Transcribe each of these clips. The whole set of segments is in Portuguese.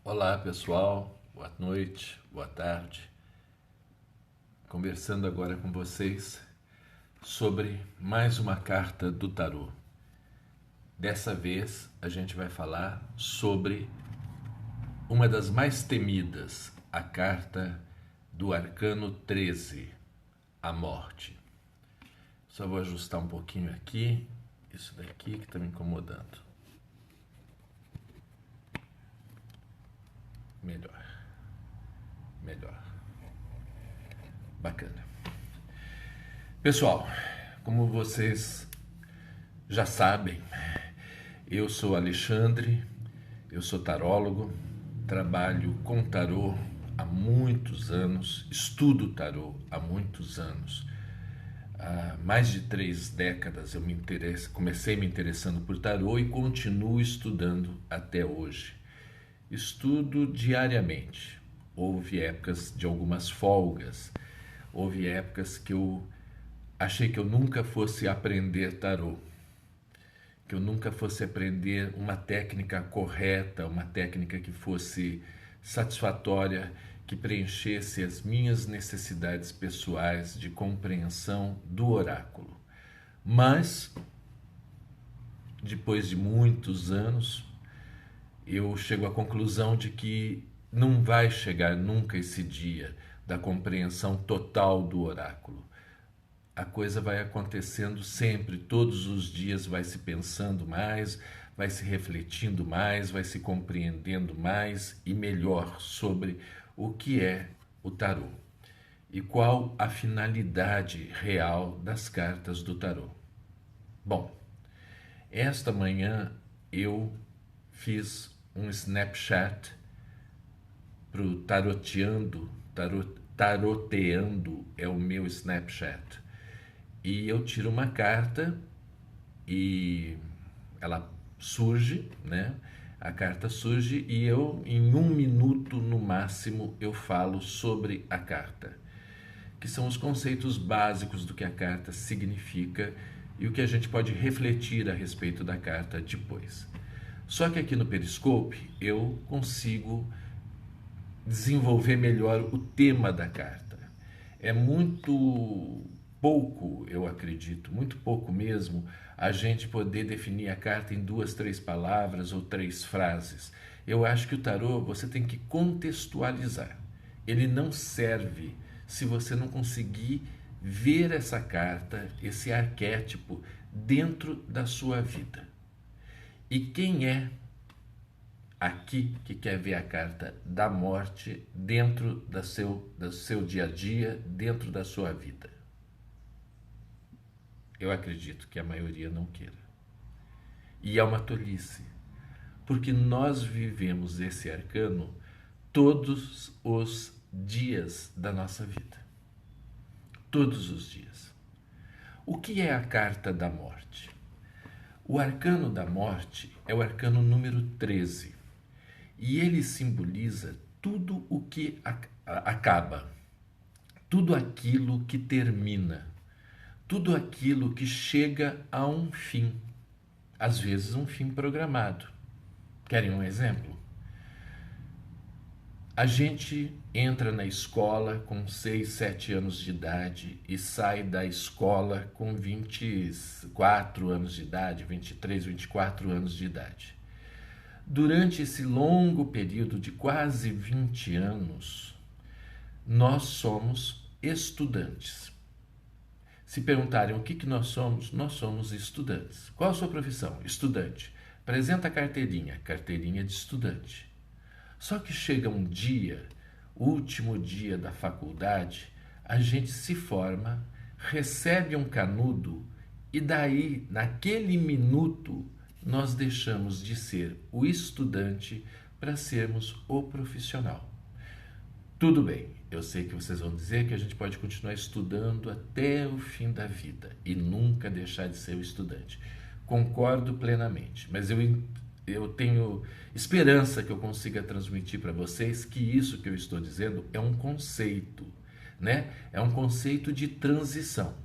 Olá pessoal, boa noite, boa tarde. Conversando agora com vocês sobre mais uma carta do tarô. Dessa vez a gente vai falar sobre uma das mais temidas, a carta do Arcano 13, a morte. Só vou ajustar um pouquinho aqui, isso daqui que está me incomodando. Melhor. Bacana. Pessoal, como vocês já sabem, eu sou Alexandre, eu sou tarólogo, trabalho com tarô há muitos anos, estudo tarô há muitos anos. Há mais de 3 décadas eu comecei me interessando por tarô e continuo estudando até hoje. Estudo diariamente. Houve épocas de algumas folgas, houve épocas que eu achei que eu nunca fosse aprender tarô, que eu nunca fosse aprender uma técnica correta, uma técnica que fosse satisfatória, que preenchesse as minhas necessidades pessoais de compreensão do oráculo. Mas, depois de muitos anos, eu chego à conclusão de que não vai chegar nunca esse dia da compreensão total do oráculo. A coisa vai acontecendo sempre, todos os dias vai se pensando mais, vai se refletindo mais, vai se compreendendo mais e melhor sobre o que é o tarô e qual a finalidade real das cartas do tarô. Bom, esta manhã eu fiz um Snapchat para o Taroteando é o meu Snapchat. E eu tiro uma carta e ela surge, né? A carta surge e eu, em 1 minuto no máximo, eu falo sobre a carta, que são os conceitos básicos do que a carta significa e o que a gente pode refletir a respeito da carta depois. Só que aqui no Periscope eu consigo desenvolver melhor o tema da carta. É muito pouco, eu acredito, muito pouco mesmo, a gente poder definir a carta em 2, 3 palavras ou 3 frases. Eu acho que o tarô você tem que contextualizar. Ele não serve se você não conseguir ver essa carta, esse arquétipo dentro da sua vida. E quem é aqui que quer ver a carta da morte dentro do seu dia a dia, dentro da sua vida? Eu acredito que a maioria não queira. E é uma tolice, porque nós vivemos esse arcano todos os dias da nossa vida. Todos os dias. O que é a carta da morte? O arcano da morte é o arcano número 13. E ele simboliza tudo o que acaba, tudo aquilo que termina, tudo aquilo que chega a um fim, às vezes um fim programado. Querem um exemplo? A gente entra na escola com 6, 7 anos de idade e sai da escola com 24 anos de idade, 23, 24 anos de idade. Durante esse longo período de quase 20 anos, nós somos estudantes. Se perguntarem o que nós somos estudantes. Qual a sua profissão? Estudante. Apresenta a carteirinha de estudante. Só que chega um dia, o último dia da faculdade, a gente se forma, recebe um canudo e daí, naquele minuto, nós deixamos de ser o estudante para sermos o profissional. Tudo bem, eu sei que vocês vão dizer que a gente pode continuar estudando até o fim da vida e nunca deixar de ser o estudante. Concordo plenamente, mas eu tenho esperança que eu consiga transmitir para vocês que isso que eu estou dizendo é um conceito, né? É um conceito de transição.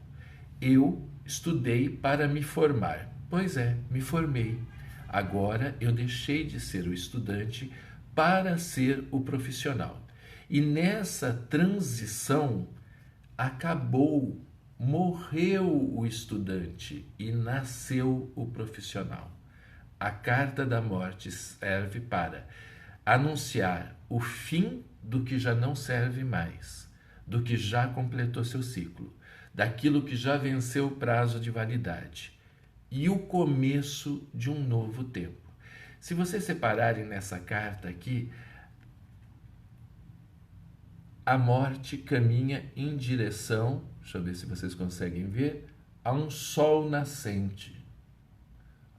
Eu estudei para me formar. Pois é, me formei. Agora eu deixei de ser o estudante para ser o profissional. E nessa transição morreu o estudante e nasceu o profissional. A carta da morte serve para anunciar o fim do que já não serve mais, do que já completou seu ciclo, daquilo que já venceu o prazo de validade e o começo de um novo tempo. Se vocês separarem nessa carta aqui, a morte caminha em direção, deixa eu ver se vocês conseguem ver, a um sol nascente.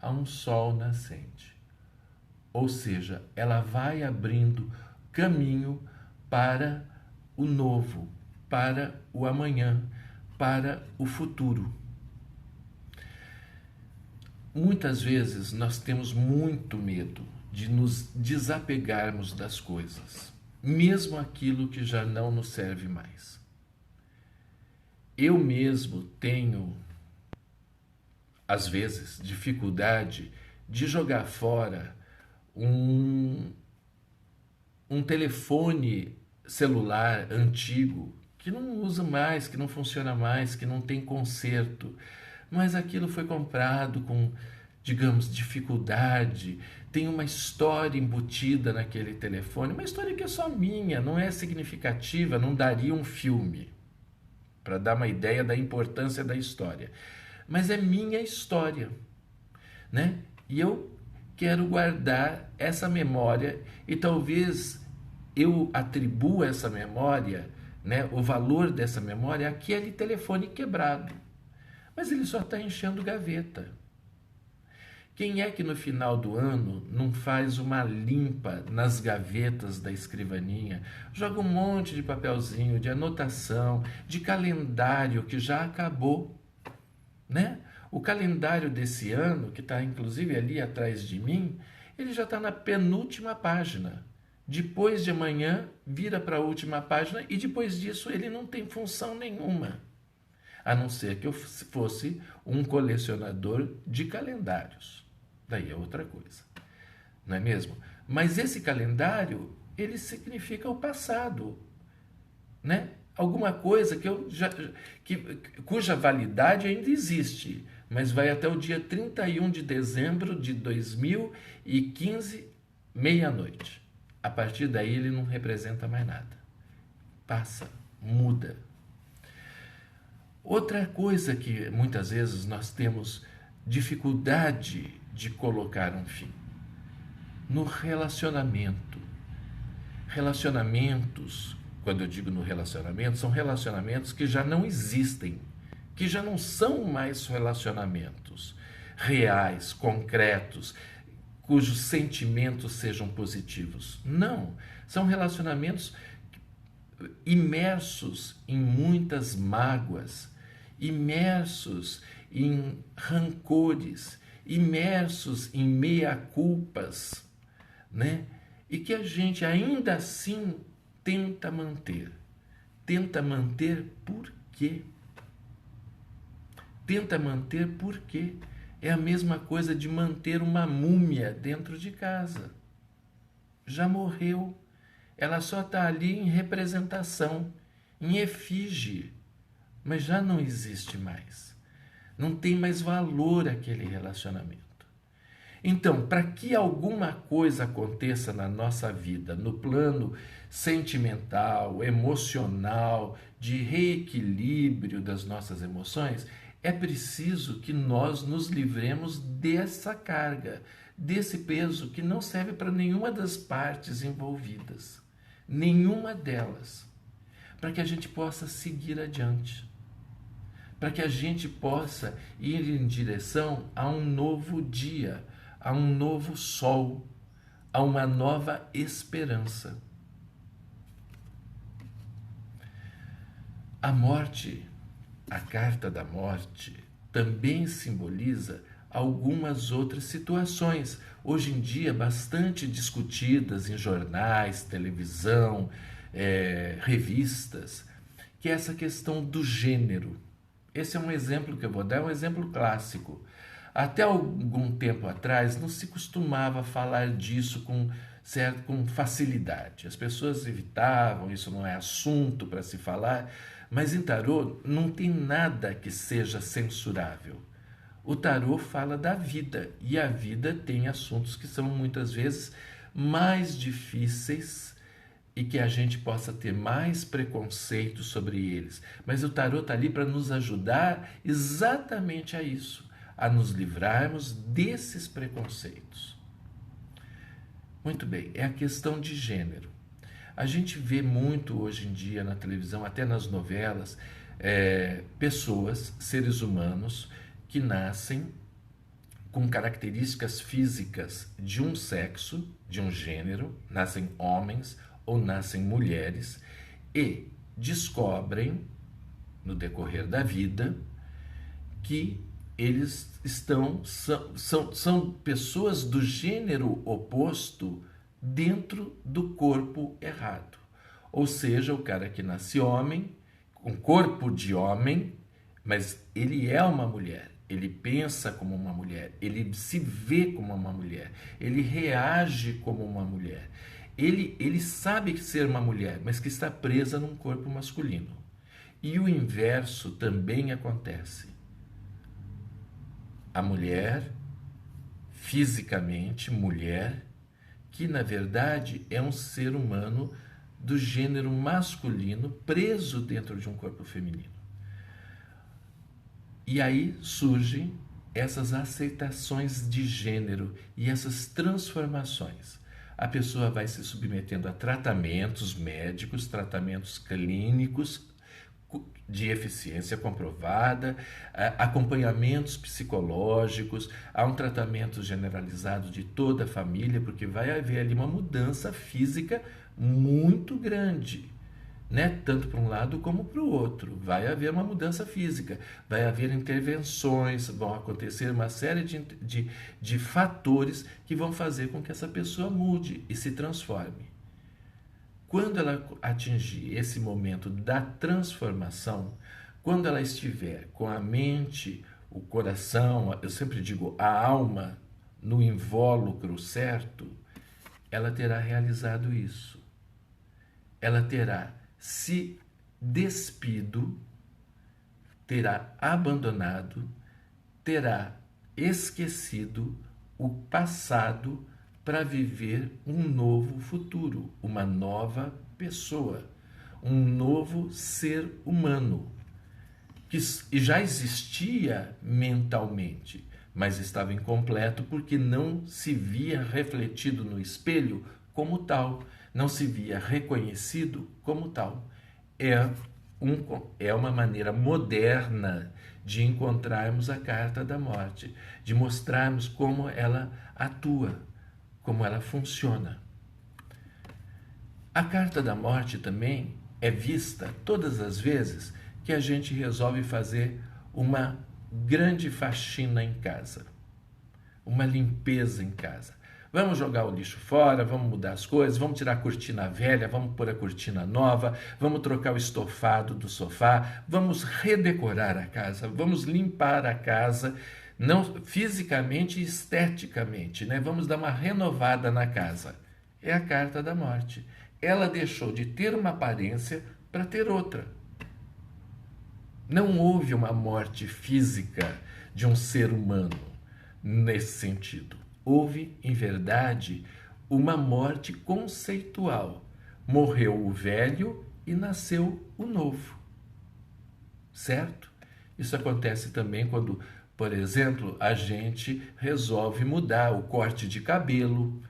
A um sol nascente. Ou seja, ela vai abrindo caminho para o novo, para o amanhã, para o futuro. Muitas vezes nós temos muito medo de nos desapegarmos das coisas, mesmo aquilo que já não nos serve mais. Eu mesmo tenho, às vezes, dificuldade de jogar fora um telefone celular antigo que não usa mais, que não funciona mais, que não tem conserto. Mas aquilo foi comprado com, digamos, dificuldade, tem uma história embutida naquele telefone, uma história que é só minha, não é significativa, não daria um filme, para dar uma ideia da importância da história. Mas é minha história, né? E eu quero guardar essa memória e talvez eu atribua essa memória, né, o valor dessa memória àquele telefone quebrado. Mas ele só está enchendo gaveta. Quem é que no final do ano não faz uma limpa nas gavetas da escrivaninha, joga um monte de papelzinho, de anotação, de calendário que já acabou, né? O calendário desse ano, que está inclusive ali atrás de mim, ele já está na penúltima página. Depois de amanhã, vira para a última página e depois disso ele não tem função nenhuma. A não ser que eu fosse um colecionador de calendários. Daí é outra coisa, não é mesmo? Mas esse calendário, ele significa o passado, né? Alguma coisa cuja validade ainda existe, mas vai até o dia 31 de dezembro de 2015, meia-noite. A partir daí ele não representa mais nada. Passa, muda. Outra coisa que muitas vezes nós temos dificuldade de colocar um fim, no relacionamento. Relacionamentos, quando eu digo no relacionamento, são relacionamentos que já não existem, que já não são mais relacionamentos reais, concretos, cujos sentimentos sejam positivos. Não, são relacionamentos imersos em muitas mágoas, imersos em rancores, imersos em meia-culpas, né? E que a gente ainda assim tenta manter. Tenta manter por quê? Tenta manter por quê? É a mesma coisa de manter uma múmia dentro de casa. Já morreu. Ela só está ali em representação, em efígie, mas já não existe mais. Não tem mais valor aquele relacionamento. Então, para que alguma coisa aconteça na nossa vida, no plano sentimental, emocional, de reequilíbrio das nossas emoções, é preciso que nós nos livremos dessa carga, desse peso que não serve para nenhuma das partes envolvidas, nenhuma delas, para que a gente possa seguir adiante, para que a gente possa ir em direção a um novo dia, a um novo sol, a uma nova esperança. A morte, a carta da morte, também simboliza algumas outras situações, hoje em dia bastante discutidas em jornais, televisão, revistas, que é essa questão do gênero. Esse é um exemplo que eu vou dar, é um exemplo clássico. Até algum tempo atrás não se costumava falar disso com certo? Com facilidade. As pessoas evitavam, isso não é assunto para se falar, mas em tarô não tem nada que seja censurável. O tarô fala da vida, e a vida tem assuntos que são muitas vezes mais difíceis e que a gente possa ter mais preconceito sobre eles. Mas o tarô está ali para nos ajudar exatamente a isso, a nos livrarmos desses preconceitos. Muito bem, é a questão de gênero. A gente vê muito hoje em dia na televisão, até nas novelas, pessoas, seres humanos, que nascem com características físicas de um sexo, de um gênero, nascem homens ou nascem mulheres, e descobrem, no decorrer da vida, que eles são pessoas do gênero oposto dentro do corpo errado. Ou seja, o cara que nasce homem, com corpo de homem, mas ele é uma mulher. Ele pensa como uma mulher, ele se vê como uma mulher, ele reage como uma mulher. Ele sabe ser uma mulher, mas que está presa num corpo masculino. E o inverso também acontece. A mulher, fisicamente mulher, que na verdade é um ser humano do gênero masculino preso dentro de um corpo feminino. E aí surgem essas aceitações de gênero e essas transformações. A pessoa vai se submetendo a tratamentos médicos, tratamentos clínicos de eficiência comprovada, acompanhamentos psicológicos, há um tratamento generalizado de toda a família, porque vai haver ali uma mudança física muito grande. Né? Tanto para um lado como para o outro. Vai haver uma mudança física, vai haver intervenções, vão acontecer uma série de fatores que vão fazer com que essa pessoa mude e se transforme. Quando ela atingir esse momento da transformação, quando ela estiver com a mente, o coração, eu sempre digo a alma, no invólucro certo, ela terá realizado isso. Ela terá se despido, terá abandonado, terá esquecido o passado para viver um novo futuro, uma nova pessoa, um novo ser humano, que já existia mentalmente, mas estava incompleto porque não se via refletido no como tal, não se via reconhecido como tal. É uma maneira moderna de encontrarmos a carta da morte, de mostrarmos como ela atua, como ela funciona. A carta da morte também é vista todas as vezes que a gente resolve fazer uma grande faxina em casa, uma limpeza em casa. Vamos jogar o lixo fora, vamos mudar as coisas, vamos tirar a cortina velha, vamos pôr a cortina nova, vamos trocar o estofado do sofá, vamos redecorar a casa, vamos limpar a casa, não fisicamente e esteticamente, né? Vamos dar uma renovada na casa. É a carta da morte. Ela deixou de ter uma aparência para ter outra. Não houve uma morte física de um ser humano nesse sentido. Houve, em verdade, uma morte conceitual. Morreu o velho e nasceu o novo. Certo? Isso acontece também quando, por exemplo, a gente resolve mudar o corte de cabelo,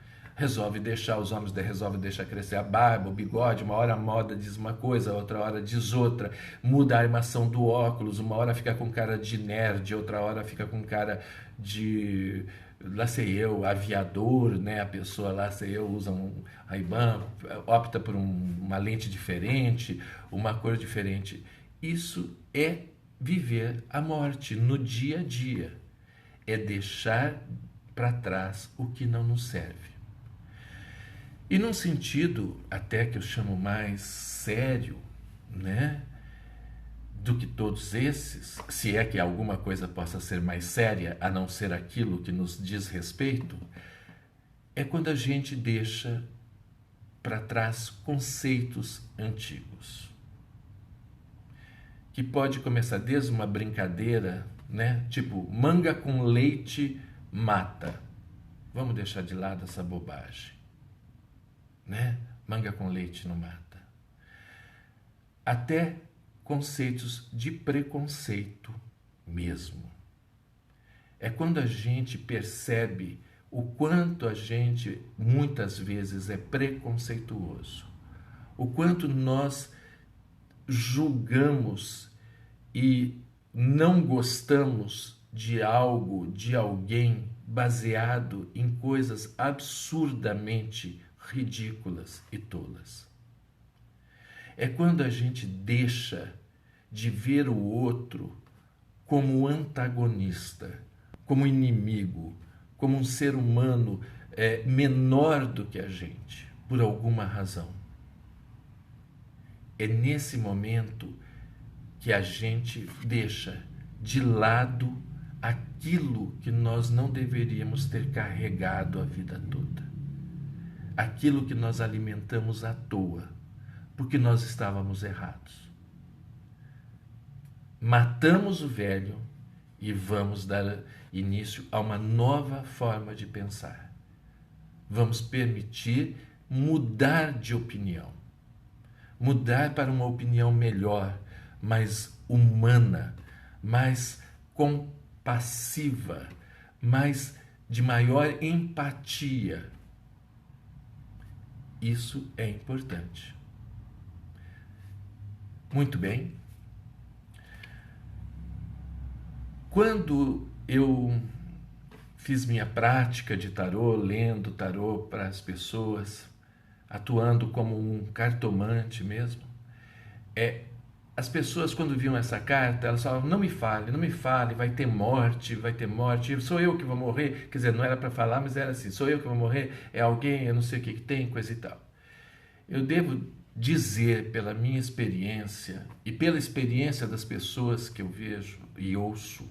os homens resolvem deixar crescer a barba, o bigode, uma hora a moda diz uma coisa, outra hora diz outra, muda a armação do óculos, uma hora fica com cara de nerd, outra hora fica com cara de, lá sei eu, aviador, né? A pessoa lá sei eu usa um Ray-Ban, opta por uma lente diferente, uma cor diferente. Isso é viver a morte no dia a dia, é deixar para trás o que não nos serve. E num sentido até que eu chamo mais sério, né, do que todos esses, se é que alguma coisa possa ser mais séria a não ser aquilo que nos diz respeito, é quando a gente deixa para trás conceitos antigos. Que pode começar desde uma brincadeira, né? Tipo, manga com leite mata. Vamos deixar de lado essa bobagem, né? Manga com leite não mata. Até conceitos de preconceito mesmo. É quando a gente percebe o quanto a gente muitas vezes é preconceituoso, o quanto nós julgamos e não gostamos de algo, de alguém, baseado em coisas absurdamente ridículas e tolas. É quando a gente deixa de ver o outro como antagonista, como inimigo, como um ser humano menor do que a gente, por alguma razão. É nesse momento que a gente deixa de lado aquilo que nós não deveríamos ter carregado a vida toda. Aquilo que nós alimentamos à toa, porque nós estávamos errados. Matamos o velho e vamos dar início a uma nova forma de pensar. Vamos permitir mudar de opinião. Mudar para uma opinião melhor, mais humana, mais compassiva, mais de maior empatia. Isso é importante. Muito bem. Quando eu fiz minha prática de tarô, lendo tarô para as pessoas, atuando como um cartomante mesmo, as pessoas quando viam essa carta, elas falavam, não me fale, vai ter morte, sou eu que vou morrer, quer dizer, não era para falar, mas era assim, sou eu que vou morrer, é alguém, eu não sei o que tem, coisa e tal. Eu devo dizer pela minha experiência e pela experiência das pessoas que eu vejo e ouço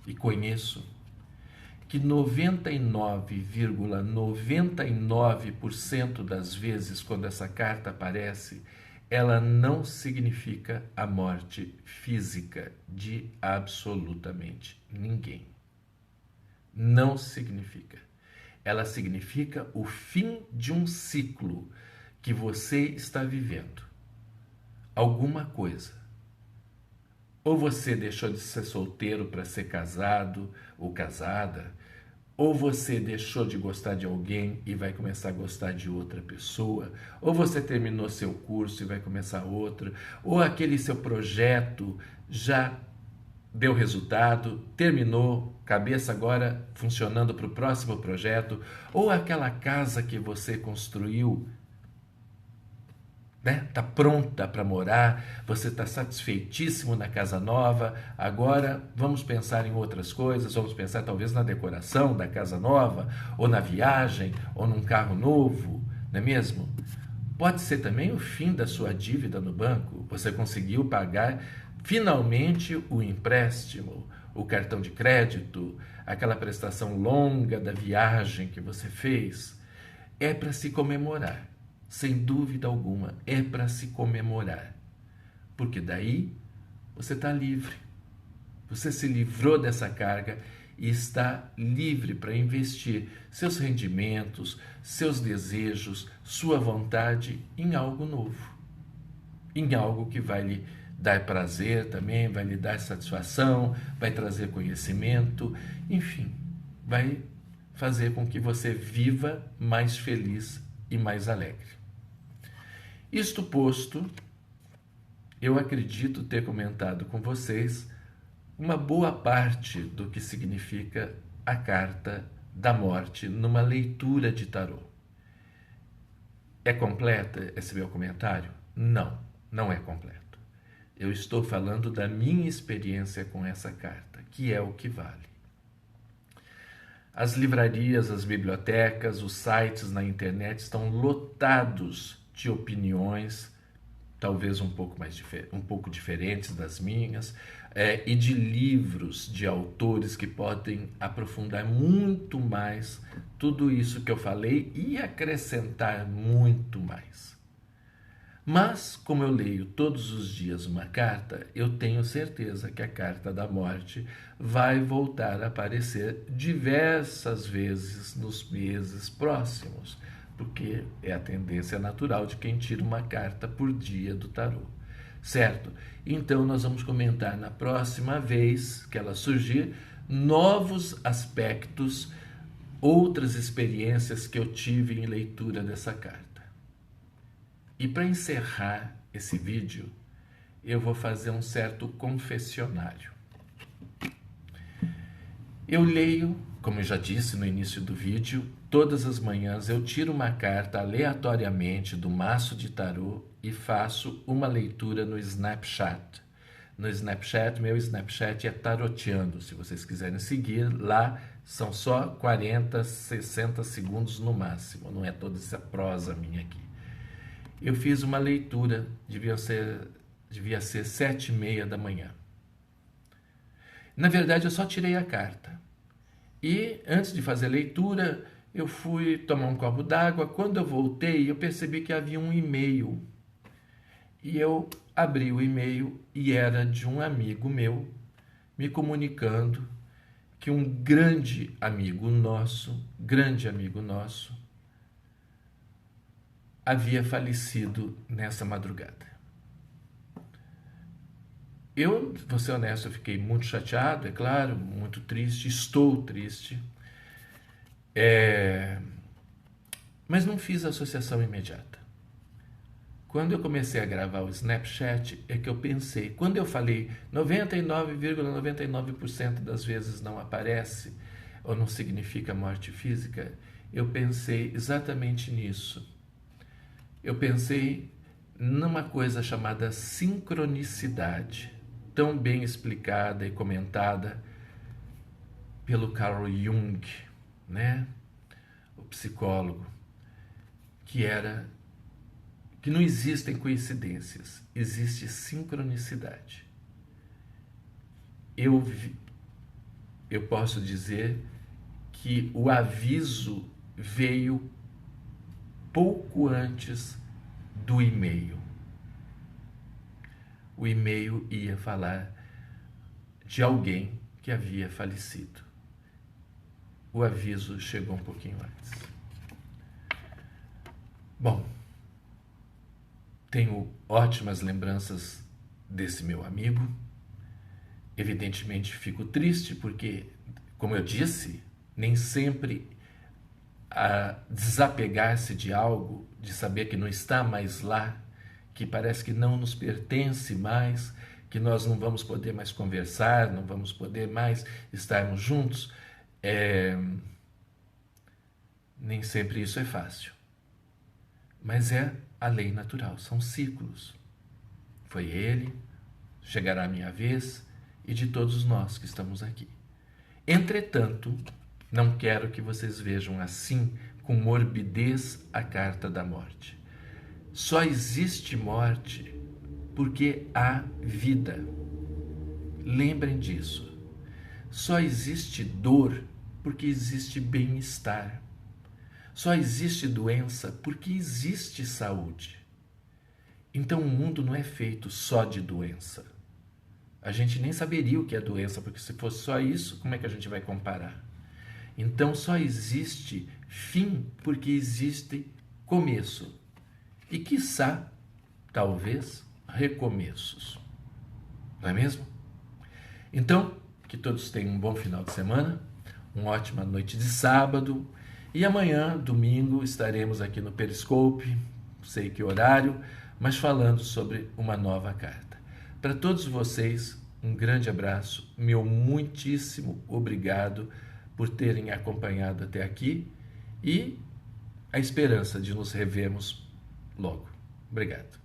e conheço, que 99,99% das vezes quando essa carta aparece, ela não significa a morte física de absolutamente ninguém. Não significa. Ela significa o fim de um ciclo que você está vivendo. Alguma coisa. Ou você deixou de ser solteiro para ser casado ou casada, ou você deixou de gostar de alguém e vai começar a gostar de outra pessoa, ou você terminou seu curso e vai começar outro, ou aquele seu projeto já deu resultado, terminou, cabeça agora funcionando para o próximo projeto, ou aquela casa que você construiu, né? Tá pronta para morar, você está satisfeitíssimo na casa nova, agora vamos pensar em outras coisas, vamos pensar talvez na decoração da casa nova, ou na viagem, ou num carro novo, não é mesmo? Pode ser também o fim da sua dívida no banco, você conseguiu pagar finalmente o empréstimo, o cartão de crédito, aquela prestação longa da viagem que você fez, é para se comemorar. Sem dúvida alguma, é para se comemorar. Porque daí você está livre. Você se livrou dessa carga e está livre para investir seus rendimentos, seus desejos, sua vontade em algo novo. Em algo que vai lhe dar prazer também, vai lhe dar satisfação, vai trazer conhecimento, enfim, vai fazer com que você viva mais feliz e mais alegre. Isto posto, eu acredito ter comentado com vocês uma boa parte do que significa a carta da morte numa leitura de tarô. É completa esse meu comentário? Não, não é completo. Eu estou falando da minha experiência com essa carta, que é o que vale. As livrarias, as bibliotecas, os sites na internet estão lotados de opiniões, talvez um pouco diferentes das minhas, e de livros de autores que podem aprofundar muito mais tudo isso que eu falei e acrescentar muito mais. Mas, como eu leio todos os dias uma carta, eu tenho certeza que a carta da morte vai voltar a aparecer diversas vezes nos meses próximos, porque é a tendência natural de quem tira uma carta por dia do tarô, certo? Então, nós vamos comentar na próxima vez que ela surgir novos aspectos, outras experiências que eu tive em leitura dessa carta. E para encerrar esse vídeo, eu vou fazer um certo confessionário. Eu leio, como eu já disse no início do vídeo, todas as manhãs eu tiro uma carta aleatoriamente do maço de tarô e faço uma leitura no Snapchat. No Snapchat, meu Snapchat é Taroteando. Se vocês quiserem seguir, lá são só 40, 60 segundos no máximo. Não é toda essa prosa minha aqui. Eu fiz uma leitura, devia ser 7h30 da manhã. Na verdade, eu só tirei a carta. E antes de fazer a leitura, eu fui tomar um copo d'água. Quando eu voltei, eu percebi que havia um e-mail. E eu abri o e-mail e era de um amigo meu me comunicando que um grande amigo nosso, havia falecido nessa madrugada. Eu, vou ser honesto, eu fiquei muito chateado, é claro, muito triste, estou triste, mas não fiz a associação imediata. Quando eu comecei a gravar o Snapchat, é que eu pensei, quando eu falei 99,99% das vezes não aparece, ou não significa morte física, eu pensei exatamente nisso. Eu pensei numa coisa chamada sincronicidade, tão bem explicada e comentada pelo Carl Jung, né? O psicólogo, que não existem coincidências, existe sincronicidade. Eu posso dizer que o aviso veio pouco antes do e-mail. O e-mail ia falar de alguém que havia falecido. O aviso chegou um pouquinho antes. Bom, tenho ótimas lembranças desse meu amigo. Evidentemente fico triste porque, como eu disse, nem sempre a desapegar-se de algo, de saber que não está mais lá, que parece que não nos pertence mais, que nós não vamos poder mais conversar, não vamos poder mais estarmos juntos, nem sempre isso é fácil. Mas é a lei natural, são ciclos. Foi ele, chegará a minha vez e de todos nós que estamos aqui. Entretanto, não quero que vocês vejam assim, com morbidez, a carta da morte. Só existe morte porque há vida. Lembrem disso. Só existe dor porque existe bem-estar. Só existe doença porque existe saúde. Então o mundo não é feito só de doença. A gente nem saberia o que é doença, porque se fosse só isso, como é que a gente vai comparar? Então só existe fim porque existe começo. E quiçá, talvez, recomeços. Não é mesmo? Então, que todos tenham um bom final de semana, uma ótima noite de sábado, e amanhã, domingo, estaremos aqui no Periscope, não sei que horário, mas falando sobre uma nova carta. Para todos vocês, um grande abraço, meu muitíssimo obrigado por terem acompanhado até aqui e a esperança de nos revermos logo. Obrigado.